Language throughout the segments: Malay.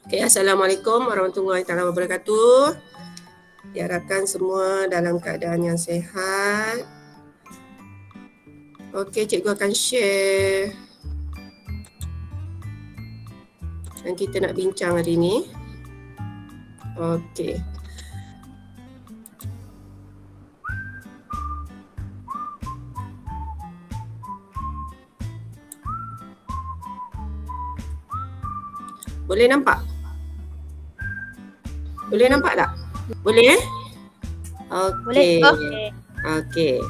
Okay, Assalamualaikum warahmatullahi wabarakatuh. Diharapkan semua dalam keadaan yang sihat. Okey, cikgu akan share yang kita nak bincang hari ini. Okey. Boleh nampak? Boleh nampak tak? Boleh? Okey. Okey.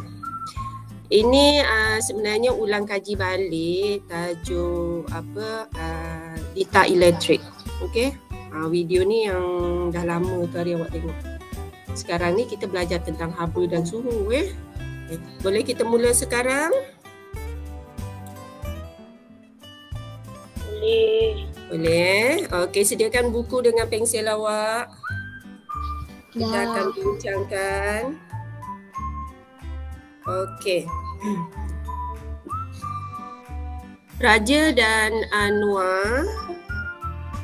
Ini sebenarnya ulang kaji balik tajuk apa data elektrik. Okey. Video ni yang dah lama tu hari awak tengok. Sekarang ni kita belajar tentang haba dan suhu Boleh kita mula sekarang? Boleh. Okey, sediakan buku dengan pensel awak. Kita akan bincangkan. Okey. Raja dan Anwar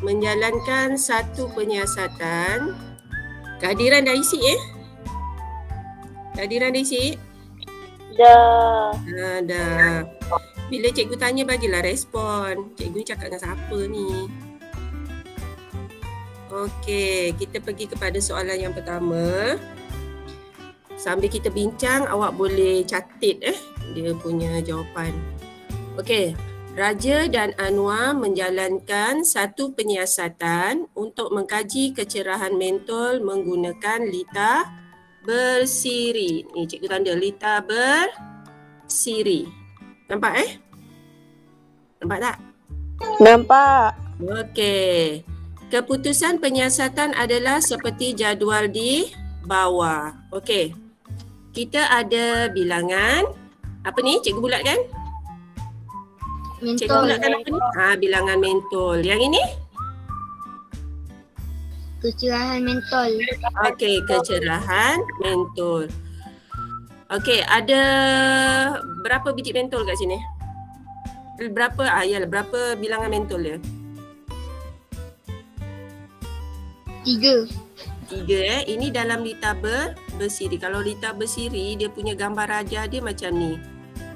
menjalankan satu penyiasatan. Kehadiran dah isi Kehadiran dah isi? Dah. Dah. Bila cikgu tanya bagilah respon. Cikgu ni cakap dengan siapa ni? Okey, kita pergi kepada soalan yang pertama. Sambil kita bincang, awak boleh catat dia punya jawapan. Okey, Raja dan Anwar menjalankan satu penyiasatan untuk mengkaji kecerahan mentol menggunakan lita bersiri. Ni cikgu tanda lita bersiri. Nampak Nampak tak? Nampak. Okey. Keputusan penyiasatan adalah seperti jadual di bawah. Okey. Kita ada bilangan. Apa ni? Cikgu bulatkan? Mentol. Cikgu bulatkan apa ni? Bilangan mentol. Yang ini? Kecerahan mentol. Okey, kecerahan mentol. Okey, ada berapa biji mentol kat sini? Berapa? Berapa bilangan mentol dia? 3. 3 Ini dalam lita bersiri. Kalau lita bersiri, dia punya gambar raja dia macam ni.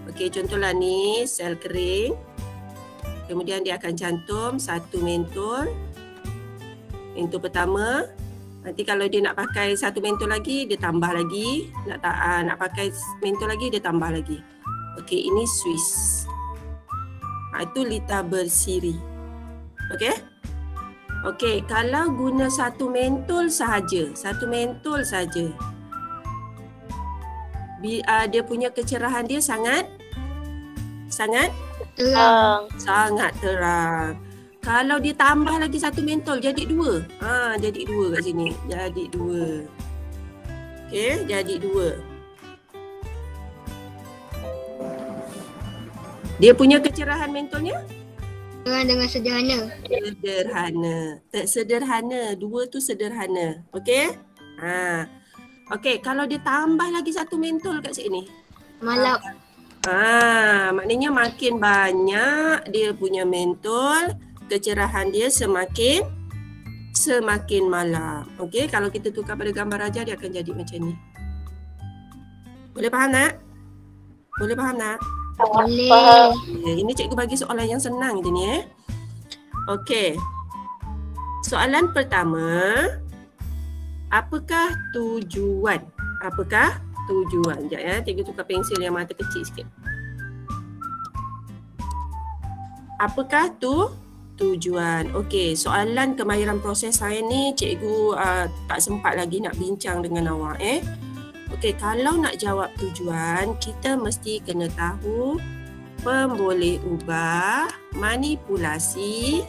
Okey, contohlah ni sel kering. Kemudian dia akan cantum satu mentol. Mentol pertama. Nanti kalau dia nak pakai satu mentol lagi, dia tambah lagi. Nak pakai mentol lagi, dia tambah lagi. Okey, ini Swiss. Itu lita bersiri. Okey? Okey, kalau guna satu mentol sahaja, dia punya kecerahan dia sangat Terang. Sangat terang. Kalau dia tambah lagi satu mentol jadi 2. Jadi 2 kat sini. Jadi 2. Okey, jadi 2. Dia punya kecerahan mentolnya? Terang dengan sederhana. Sederhana. 2 tu sederhana. Okey? Okey, kalau dia tambah lagi satu mentol kat sini. Malap. Maknanya makin banyak dia punya mentol, kecerahan dia semakin malam. Okey, kalau kita tukar pada gambar raja dia akan jadi macam ni. Boleh faham tak? Boleh. Ini cikgu bagi soalan yang senang je ni Okey. Soalan pertama. Apakah tujuan? Sekejap cikgu tukar pensel yang mata kecil sikit. Apakah tujuan? Okey, soalan kemahiran proses sains ni cikgu tak sempat lagi nak bincang dengan awak Okey, kalau nak jawab tujuan, kita mesti kena tahu pemboleh ubah, manipulasi,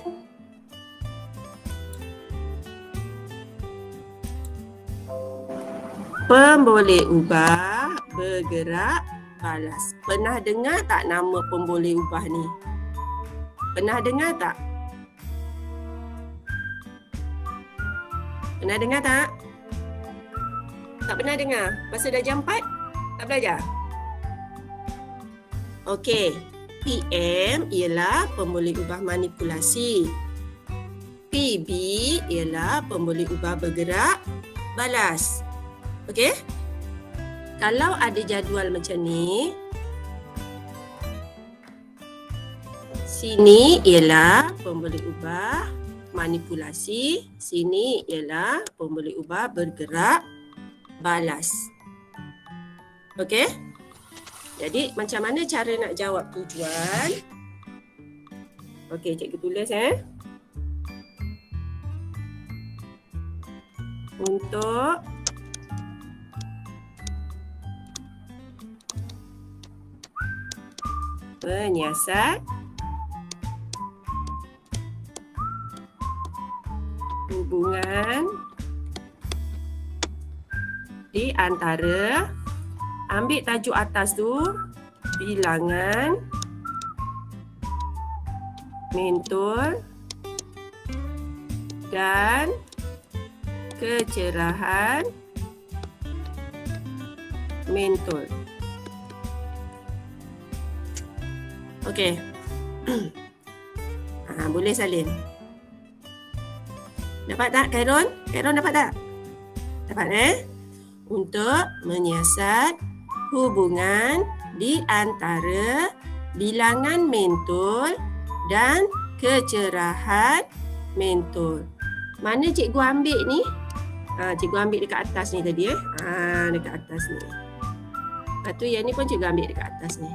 pemboleh ubah, bergerak, balas. Pernah dengar tak nama pemboleh ubah ni? Pernah dengar tak? Pernah dengar tak? Tak pernah dengar? Masa dah jam 4? Tak belajar? Okey. PM ialah pemboleh ubah manipulasi. PB ialah pemboleh ubah bergerak balas. Okey? Kalau ada jadual macam ni, sini ialah pemboleh ubah manipulasi, sini ialah pemboleh ubah bergerak balas. Okey? Jadi macam mana cara nak jawab tujuan? Okey, cikgu tulis untuk menyiasat hubungan di antara, ambil tajuk atas tu, bilangan mentul dan kecerahan mentul. Okey. Boleh salin. Dapat tak Khairun? Khairun dapat tak? Dapat Untuk menyiasat hubungan di antara bilangan mentul dan kecerahan mentul. Mana cikgu ambil ni? Cikgu ambil dekat atas ni tadi dekat atas ni. Lepas tu yang ni pun cikgu ambil dekat atas ni.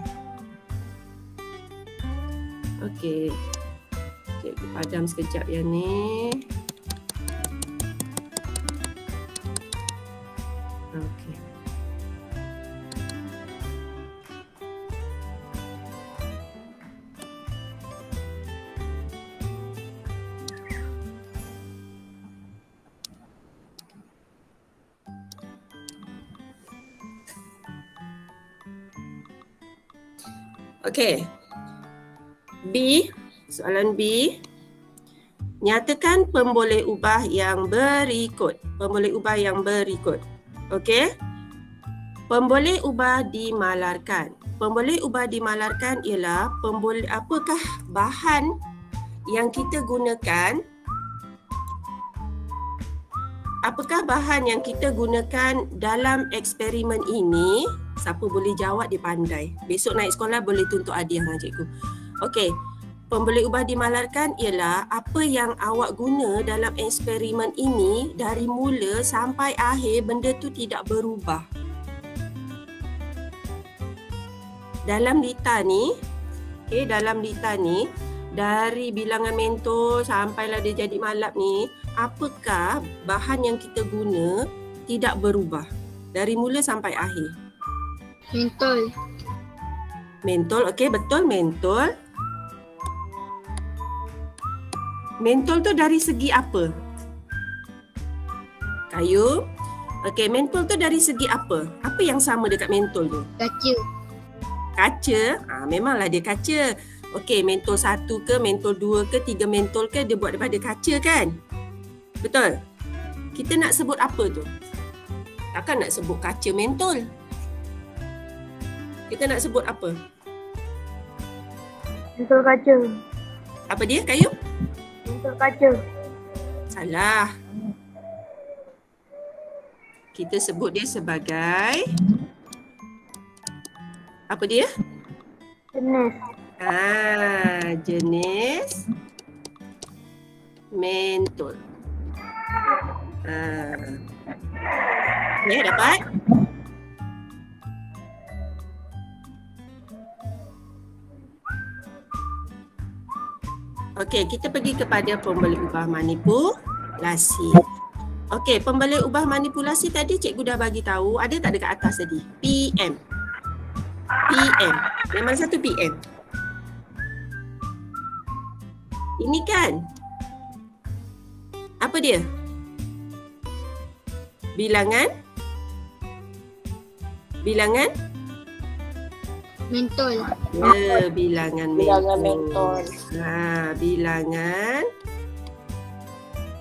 Okey. Cikgu padam sekejap yang ni. Okey. Okey. B, soalan B. Nyatakan pemboleh ubah yang berikut. Pemboleh ubah yang berikut. Okey. Pemboleh ubah dimalarkan. Pemboleh ubah dimalarkan ialah apakah bahan yang kita gunakan? Apakah bahan yang kita gunakan dalam eksperimen ini? Siapa boleh jawab dia pandai. Besok naik sekolah boleh tuntut hadiah dengan cikgu. Okey. Pemboleh ubah dimalarkan ialah apa yang awak guna dalam eksperimen ini dari mula sampai akhir benda tu tidak berubah. Dalam lita ni, dalam lita ni dari bilangan mentul sampailah dia jadi malap ni, apakah bahan yang kita guna tidak berubah dari mula sampai akhir? Mentul. Mentul, okey, betul mentul. Mentul tu dari segi apa? Kayu. Okey, mentul tu dari segi apa? Apa yang sama dekat mentul tu? Kaca. Kaca? Memanglah dia kaca. Okey, mentul 1 ke, mentul 2 ke, 3 mentul ke, dia buat daripada kaca kan? Betul? Kita nak sebut apa tu? Takkan nak sebut kaca mentul. Kita nak sebut apa? Mentul kaca. Apa dia, Kayu? Mentul kaca. Salah. Kita sebut dia sebagai apa dia? Jenis. Jenis mentul. Ya, dapat? Okey, kita pergi kepada pemboleh ubah manipulasi. Okey, pemboleh ubah manipulasi tadi cikgu dah bagi tahu, ada tak dekat atas tadi? PM. PM. Memang satu PM. Ini kan? Apa dia? Bilangan? Bilangan? Mentul. Bilangan mentul. Bilangan mentul. Bilangan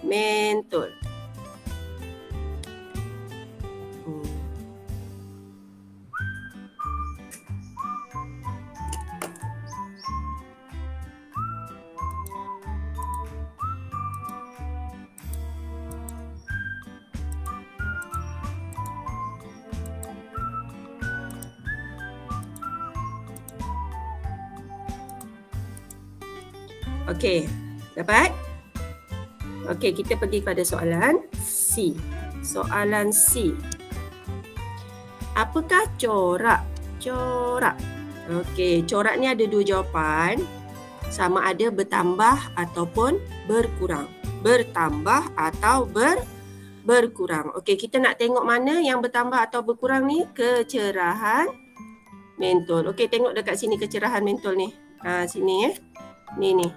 mentul. Okey, dapat? Okey, kita pergi pada soalan C. Soalan C. Apakah corak? Corak. Okey, corak ni ada dua jawapan. Sama ada bertambah ataupun berkurang. Bertambah atau berkurang. Okey, kita nak tengok mana yang bertambah atau berkurang ni? Kecerahan mentol. Okey, tengok dekat sini kecerahan mentol ni. Sini Ni.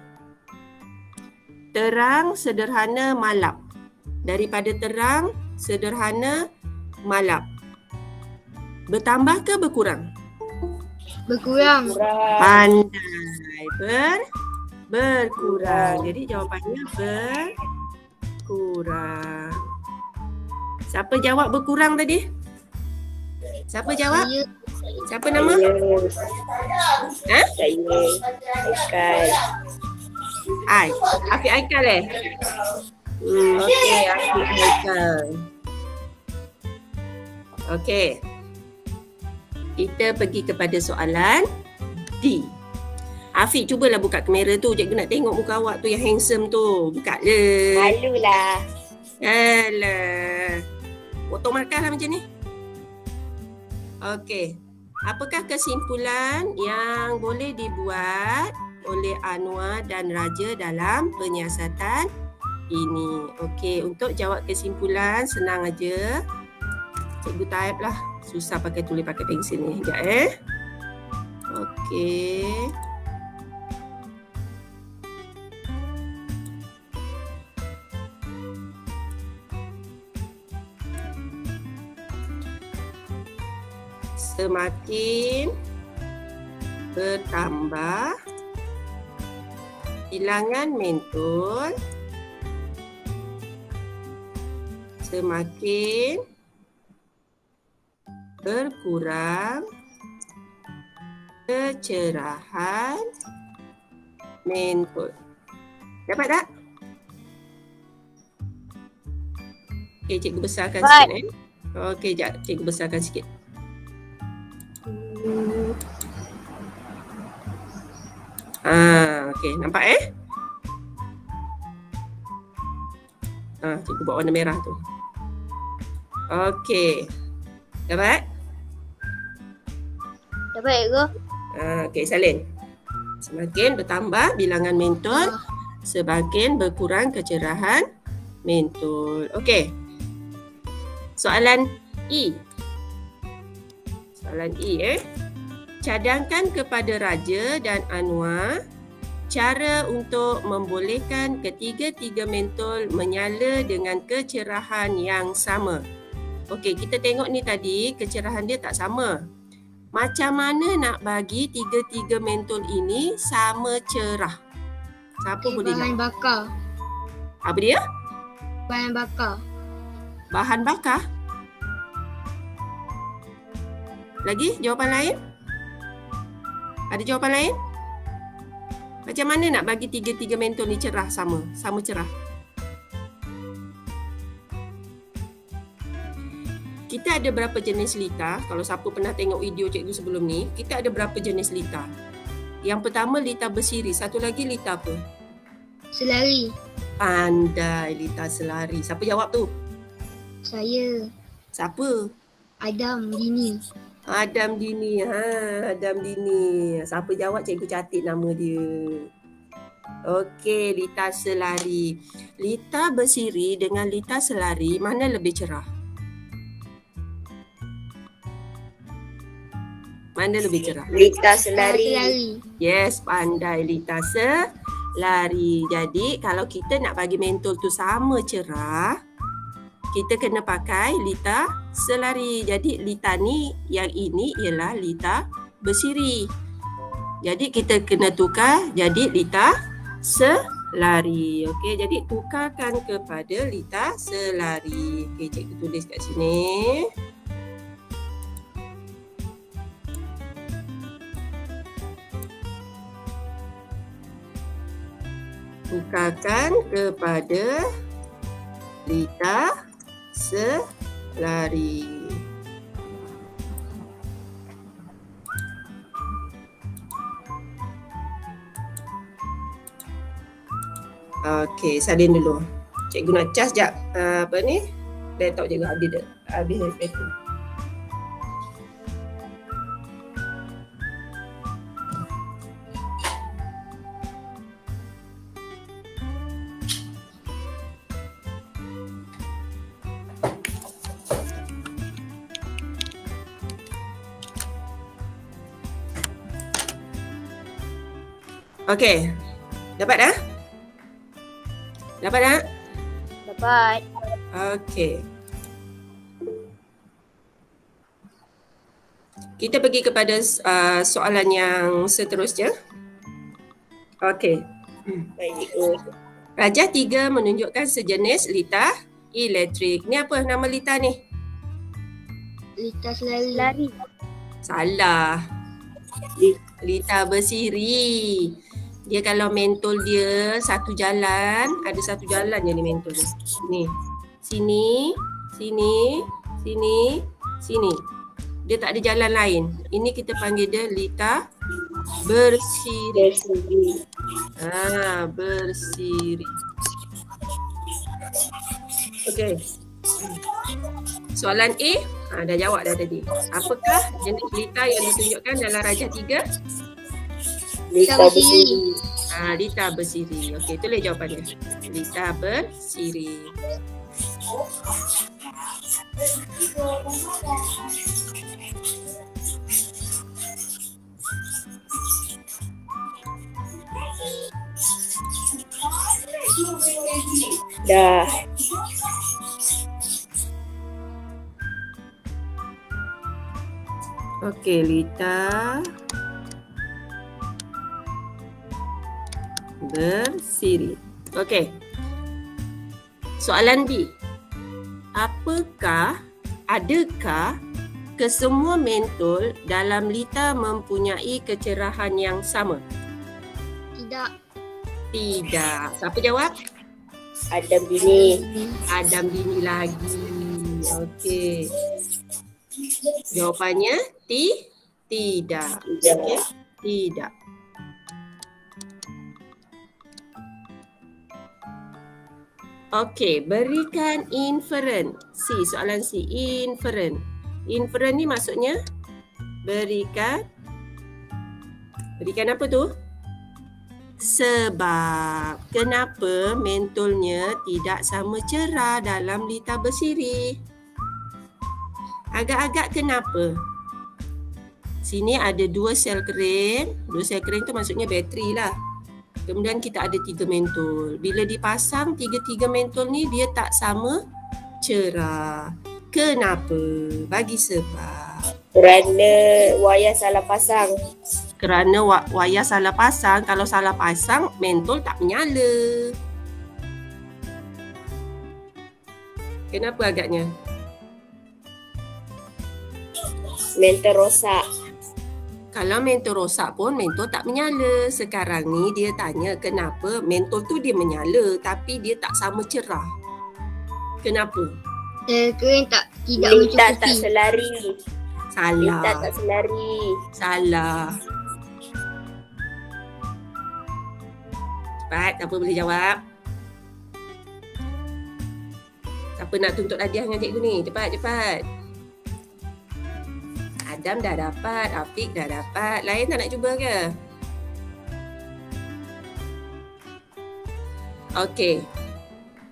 Terang, sederhana, malap. Daripada terang, sederhana, malap. Bertambah ke berkurang? Berkurang. Pandai. Berkurang. Jadi jawapannya berkurang. Siapa jawab berkurang tadi? Siapa jawab? Saya. Siapa nama? Saya. Aikal. Ai. Afiq Aikal Okey, Afiq Aikal. Okey. Kita pergi kepada soalan D. Afiq, cubalah buka kamera tu. Cikgu nak tengok muka awak tu yang handsome tu. Buka je. Malulah. Alah. Potong markah lah macam ni. Okey. Apakah kesimpulan yang boleh dibuat oleh Anwar dan Raja dalam penyiasatan ini? Okey, untuk jawab kesimpulan senang aja. Cikgu type lah. Susah pakai tulis pakai pensel ni. Sekejap Okey. Semakin bertambah bilangan mentol, semakin berkurang kecerahan mentol. Dapat tak? Okey, cikgu besarkan sikit Okey, jap, cikgu besarkan sikit. Okey, nampak cikgu buat warna merah tu. Okey. Dapat? Dapat ke? Okey, salin. Semakin bertambah bilangan mentol, semakin berkurang kecerahan mentol. Okey. Soalan E. Soalan E Cadangkan kepada Raja dan Anwar cara untuk membolehkan ketiga-tiga mentol menyala dengan kecerahan yang sama. Okey, kita tengok ni tadi kecerahan dia tak sama. Macam mana nak bagi tiga-tiga mentol ini sama cerah? Siapa boleh Bahan jawab? bakar. Apa dia? Bahan bakar. Bahan bakar? Lagi jawapan lain? Ada jawapan lain? Macam mana nak bagi tiga-tiga mentol ni cerah sama cerah? Kita ada berapa jenis lita? Kalau siapa pernah tengok video cikgu sebelum ni, kita ada berapa jenis lita? Yang pertama lita bersiri, satu lagi lita apa? Selari. Pandai, lita selari. Siapa jawab tu? Saya. Siapa? Adam Dini. Adam Dini. Adam Dini. Siapa jawab cikgu catat nama dia. Okey, lita selari. Lita bersiri dengan lita selari mana lebih cerah? Mana lebih cerah? Lita selari. Yes, pandai, lita selari. Jadi kalau kita nak bagi mentol tu sama cerah, kita kena pakai lita selari. Jadi lita ni, yang ini ialah lita bersiri. Jadi kita kena tukar jadi lita selari. Okey, jadi tukarkan kepada lita selari. Okey, cikgu tulis kat sini. Tukarkan kepada lita selari. Okey, salin dulu. Cikgu nak cas jap. Apa ni? Laptop juga habis bateri. Okey. Dapat dah? Dapat tak? Dapat. Okey. Kita pergi kepada soalan yang seterusnya. Okey. Baik. Rajah 3 menunjukkan sejenis litar elektrik. Ni apa nama litar ni? Litar selari. Lari. Salah. Litar bersiri. Dia kalau mentol dia satu jalan, ada satu jalan je ni mentol ni. Ni. Sini, sini, sini, sini. Dia tak ada jalan lain. Ini kita panggil dia litar bersiri. Bersiri. Okey. Soalan A, dah jawab dah tadi. Apakah jenis litar yang ditunjukkan dalam rajah 3? Litar bersiri. Litar bersiri. Okey, tulis jawapannya. Litar bersiri. Dah. Okey, litar bersiri. Okey. Soalan B. Adakah kesemua mentol dalam litar mempunyai kecerahan yang sama? Tidak. Tidak. Siapa jawab? Adam Dini. Adam Dini lagi. Okey. Jawapannya tidak. Okey. Tidak. Okey, berikan inferen. Soalan C, inferen. Inferen ni maksudnya berikan apa tu? Sebab. Kenapa mentolnya tidak sama cerah dalam litar bersiri? Agak-agak kenapa? Sini ada 2 sel kering. 2 sel kering tu maksudnya bateri lah. Kemudian kita ada 3 mentol. Bila dipasang 3 mentol ni dia tak sama cerah. Kenapa? Bagi sebab. Kerana wayar salah pasang. Kerana wayar salah pasang. Kalau salah pasang, mentol tak menyala. Kenapa agaknya? Mentol rosak. Kalau mentol rosak pun mentol tak menyala. Sekarang ni dia tanya kenapa mentol tu dia menyala tapi dia tak sama cerah. Kenapa? Kering tidak Litar mencukupi. tak selari. Salah. Litar tak selari. Salah. Cepat, siapa boleh jawab? Siapa nak tuntut hadiah dengan cikgu ni? Cepat. Adam dah dapat, Afiq dah dapat. Lain tak nak cuba ke? Okey.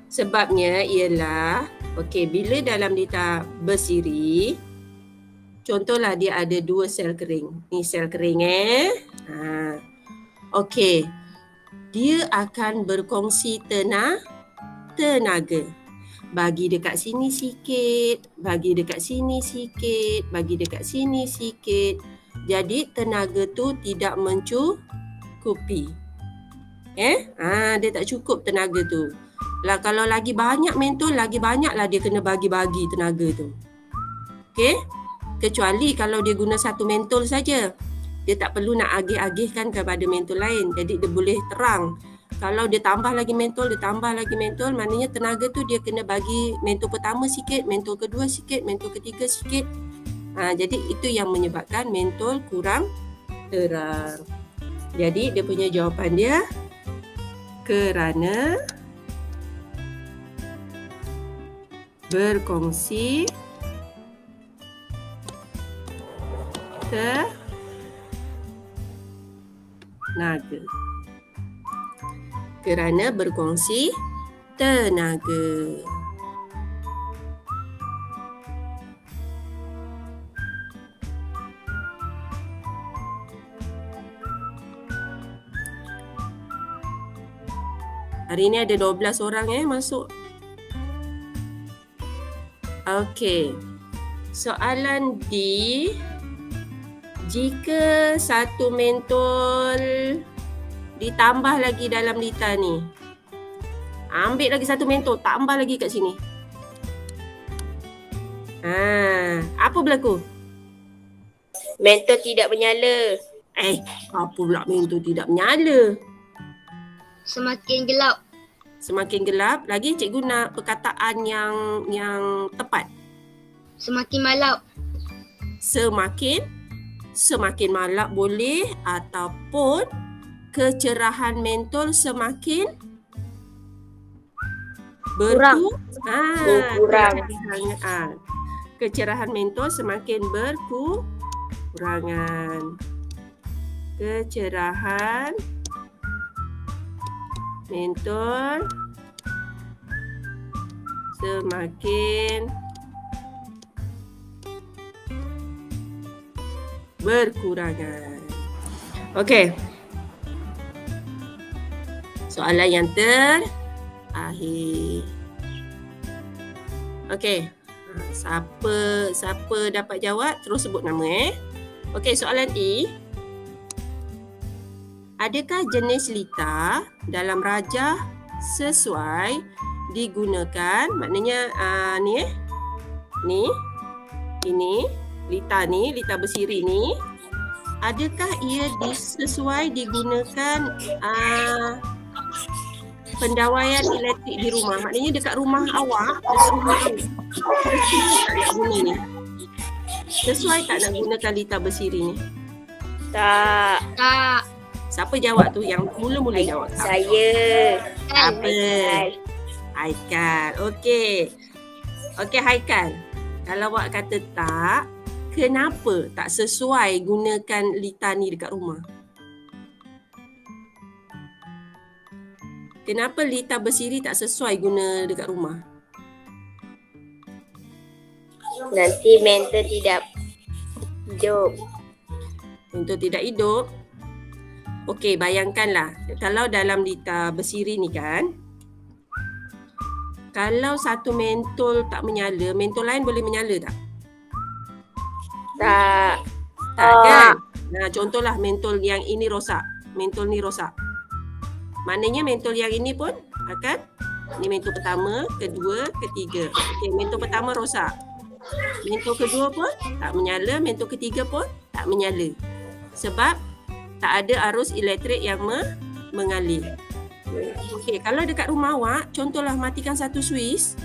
Sebabnya ialah, bila dalam litar bersiri, contohlah dia ada 2 sel kering. Ni sel kering Okey. Dia akan berkongsi tenaga. Bagi dekat sini sikit, bagi dekat sini sikit, bagi dekat sini sikit. Jadi tenaga tu tidak mencukupi. Dia tak cukup tenaga tu. Lah kalau lagi banyak mentol, lagi banyaklah dia kena bagi-bagi tenaga tu. Okey? Kecuali kalau dia guna satu mentol saja. Dia tak perlu nak agih-agihkan kepada mentol lain. Jadi dia boleh terang. Kalau dia tambah lagi mentol, maknanya tenaga tu dia kena bagi mentol pertama sikit, mentol kedua sikit, mentol ketiga sikit. Jadi itu yang menyebabkan mentol kurang terang. Jadi dia punya jawapan dia Kerana berkongsi tenaga. Kerana berkongsi tenaga. Hari ni ada 12 orang masuk. Okey. Soalan D. Jika satu mentol ditambah lagi dalam lita ni. Ambil lagi satu mentol, tambah lagi kat sini. Apa berlaku? Mentol tidak menyala. Apa pula mentol tidak menyala? Semakin gelap. Semakin gelap, lagi cikgu nak perkataan yang tepat. Semakin malap. Semakin malap boleh, ataupun kecerahan mentol semakin Berkurang. Kecerahan mentol semakin berkurangan. Kecerahan mentol semakin berkurangan. Okey. Soalan yang terakhir. Okey. Siapa dapat jawab terus sebut nama Okey, soalan E. Adakah jenis lita dalam rajah sesuai digunakan? Maknanya ini lita bersiri ni, adakah ia sesuai digunakan pendawaian elektrik di rumah? Maknanya dekat rumah awak, tak nak guna ni. Sesuai tak nak gunakan lita bersiri ni? Tak. Siapa jawab tu? Yang mula-mula jawab. Saya. Apa? Haikal. Okey, Haikal. Kalau awak kata tak, kenapa tak sesuai gunakan lita ni dekat rumah? Kenapa lita bersiri tak sesuai guna dekat rumah? Nanti mentor tidak hidup. Mentor tidak hidup? Okey, bayangkanlah kalau dalam lita bersiri ni kan, kalau satu mentol tak menyala, mentol lain boleh menyala tak? Tak. Tak kan? Nah, contohlah mentol yang ini rosak. Mentol ni rosak. Maknanya mentol yang ini pun akan, ni mentol pertama, kedua, ketiga. Okey, mentol pertama rosak. Mentol kedua pun tak menyala, mentol ketiga pun tak menyala. Sebab tak ada arus elektrik yang mengalir. Okey, kalau dekat rumah awak, contohlah matikan satu suis.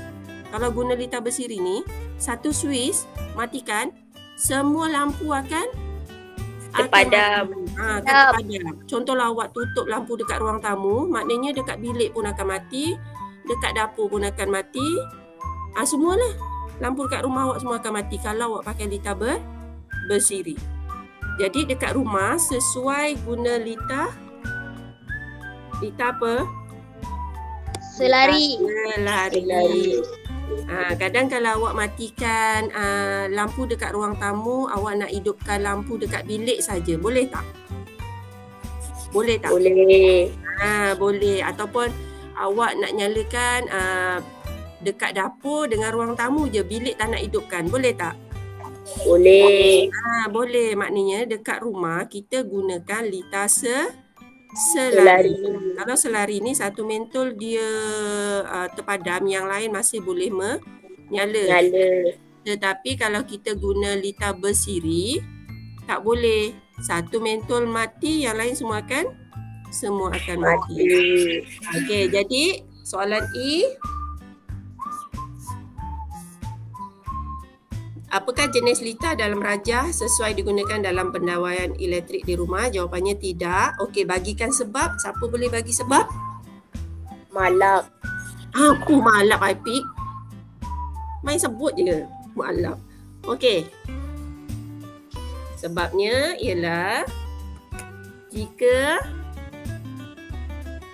Kalau guna lita bersiri ni, satu suis matikan, semua lampu akan terpadam. Terpadam. Contohlah awak tutup lampu dekat ruang tamu, maknanya dekat bilik pun akan mati, dekat dapur pun akan mati. Semualah. Lampu dekat rumah awak semua akan mati kalau awak pakai lita bersiri. Jadi dekat rumah sesuai guna lita apa? Selari. Kadang kalau awak matikan lampu dekat ruang tamu, awak nak hidupkan lampu dekat bilik saja, boleh tak? Boleh tak? Boleh. Boleh. Ataupun awak nak nyalakan dekat dapur dengan ruang tamu je, bilik tak nak hidupkan, boleh tak? Boleh. Boleh. Maknanya dekat rumah kita gunakan lita selari. Kalau selari ni satu mentol dia terpadam, yang lain masih boleh menyala. Tetapi kalau kita guna lita bersiri, tak boleh. Satu mentol mati, yang lain semua akan mati. Okey, jadi soalan E. Apakah jenis lita dalam rajah sesuai digunakan dalam pendawaian elektrik di rumah? Jawapannya tidak. Okey, bagikan sebab. Siapa boleh bagi sebab? Malak. Apa malap Afiq? Main sebut je malap. Okey. Sebabnya ialah jika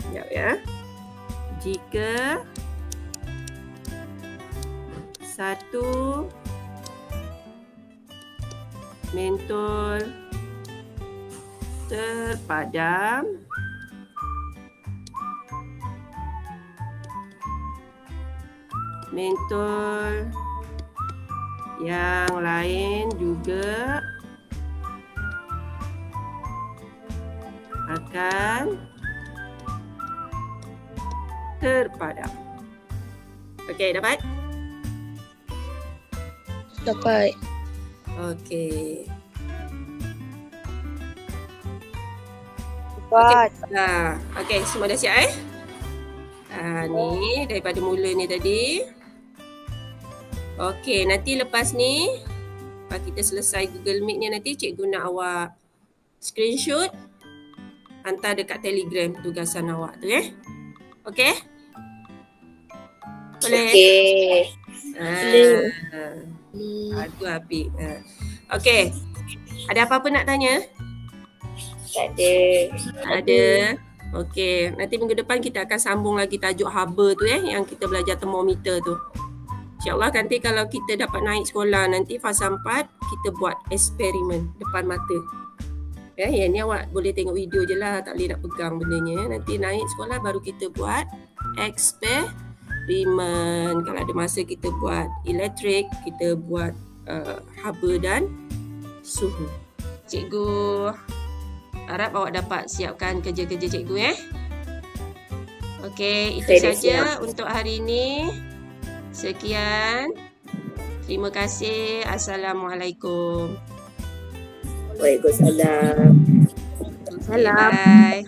sekejap ya. Jika satu mentol terpadam, mentol yang lain juga akan terpadam. Okey, dapat? Dapat. Okey. Dapat. Okey, semua dah siap ni daripada mula ni tadi. Okey, nanti lepas ni lepas kita selesai Google Meet ni nanti cikgu nak awak screenshot hantar dekat Telegram tugasan awak tu Okey? Boleh? Okey. Itu Afiq. Okey. Ada apa-apa nak tanya? Tak ada. Ada. Okey, nanti minggu depan kita akan sambung lagi tajuk haba tu yang kita belajar termometer tu. InsyaAllah nanti kalau kita dapat naik sekolah nanti fasa 4 kita buat eksperimen depan mata. Yang ni awak boleh tengok video je lah, tak boleh nak pegang bendanya. Nanti naik sekolah baru kita buat eksperimen. Kalau ada masa kita buat elektrik, kita buat haba dan suhu. Cikgu harap awak dapat siapkan kerja-kerja cikgu Okey, itu saja untuk hari ini. Sekian. Terima kasih. Assalamualaikum. Waalaikumsalam. Bye.